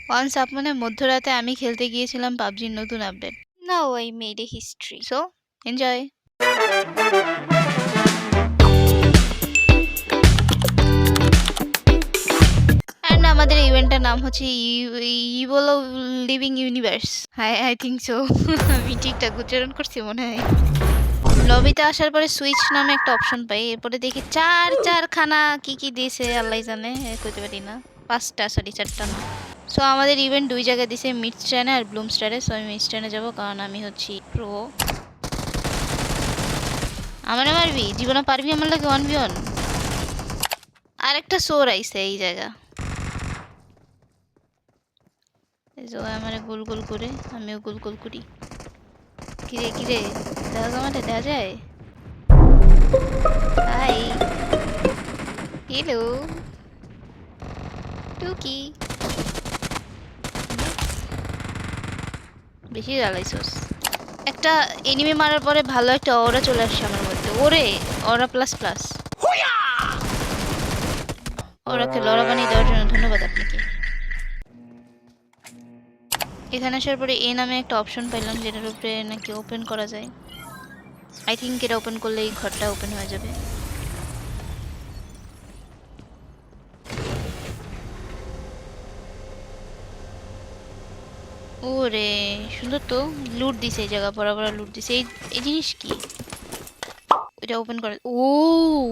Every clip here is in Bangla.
ওয়ান্স আপনে মধ্যরাতে আমি খেলতে গিয়েছিলাম পাবজির নতুন update. Now I made a history. So enjoy. And আমাদের ইভেন্টটার নাম হচ্ছে ইভোলো living universe. I think so. আমি ঠিকঠাক উচ্চারণ করছি মনে হয়। লবিতে আসার পরে সুইচ নামে একটা অপশন পাই, এরপরে দেখি চারখানা কি দিয়েছে আল্লাহ জানে, কইতে পারি না। 5টা, সরি 4টা না। সো আমাদের ইভেন্ট 2 জায়গায় দিছে, মিড স্ট্যান্ডে আর ব্লুম স্টারে। সো আমি মিড স্ট্যান্ডে যাবো কারণ আমি হচ্ছি প্রো। আমারে মারবি? জীবনে পারবি আমার লাগে 1v1? আরেকটা সোর আইছে এই জায়গা। এই যে আমারে গোল করে, আমিও গোল করি। কিরে দেখা যায় আমারে? দেখা যায়? হাই, হ্যালো টুকি। বেশি জ্বালাইছস। একটা এনিমি মারার পরে ভালো একটা অরা চলে আসছে আমার মধ্যে। ওরে অরা প্লাস প্লাস। ওরাকে লড়া বানিয়ে দেওয়ার জন্য ধন্যবাদ আপনাকে। এখানে আসার পরে এ নামে একটা অপশন পাইলাম যেটার উপরে নাকি ওপেন করা যায়। আই থিঙ্ক এটা ওপেন করলে এই ঘরটা ওপেন হয়ে যাবে। ওরে সুন্দর তো, লুট দিছে এই জায়গা, বড় লুট দিছে। এই জিনিস কি? এটা ওপেন করে। ও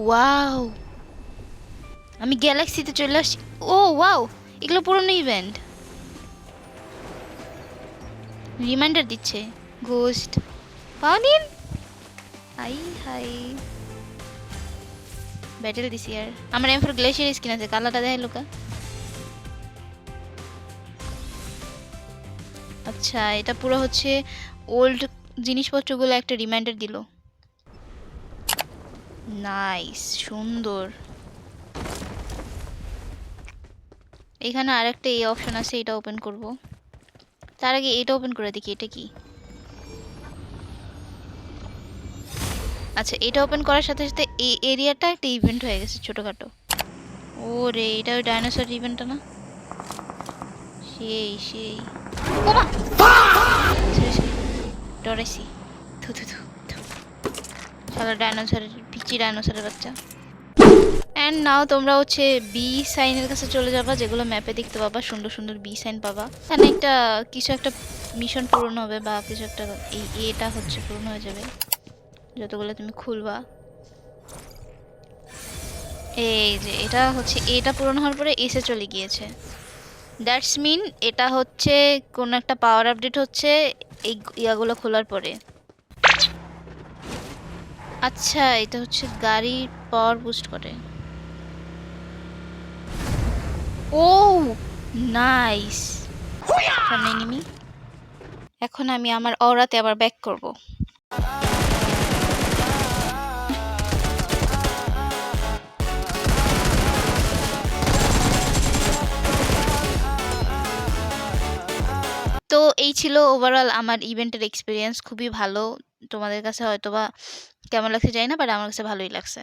ওয়াও, আমি গ্যালাক্সিতে চলে আসছি। ও ওয়াও, এগুলো পুরনো ইভেন্ট। রিমাইন্ডার দিচ্ছে। গোস্ট পাউনিন, হাই হাই। ব্যাটেল দিছি আর আমার এম4 গ্লেশিয়ার স্কিন আছে, কালারটা দেখাই লোকা। আচ্ছা, এটা পুরো হচ্ছে ওল্ড জিনিসপত্রগুলো একটা রিমাইন্ডার দিল। নাইস, সুন্দর। এখানে আরেকটা এই অপশন আছে, এটা ওপেন করব। তার আগে এটা ওপেন করে দেখি এটা কি। আচ্ছা, এটা ওপেন করার সাথে সাথে এই এরিয়াটা একটা ইভেন্ট হয়ে গেছে ছোটখাটো। ওরে এটা ওই ডাইনোসর ইভেন্টটা না? সেই ওমা ডরাইছি। থু থু থু থু। শালা ডাইনোসরের পিচি, ডাইনোসরের বাচ্চা। অ্যান্ড নাও তোমরা হচ্ছে বি সাইনের কাছে চলে যাবা, যেগুলো ম্যাপে দেখতে পাবা। সুন্দর সুন্দর বি সাইন পাবা। এখানে একটা কিছু একটা মিশন পূরণ হবে বা কিছু একটা, এটা হচ্ছে পূরণ হয়ে যাবে যতগুলো তুমি খুলবা। এই যে এটা হচ্ছে, এটা পূরণ হওয়ার পরে এসে চলে গিয়েছে। দ্যাটস মিন এটা হচ্ছে কোন একটা পাওয়ার আপডেট হচ্ছে এই ইয়াগুলো খোলার পরে। আচ্ছা, এটা হচ্ছে গাড়ির পাওয়ার বুস্ট করে। ও নাইস। সামনে এনিমি। এখন আমি আমার অরাতে আবার ব্যাক করব। তো এই ছিল ওভারঅল আমার ইভেন্টের এক্সপিরিয়েন্স, খুবই ভালো। তোমাদের কাছে হয়তোবা কেমন লাগছে জানি না, বাট আমার কাছে ভালোই লাগছে।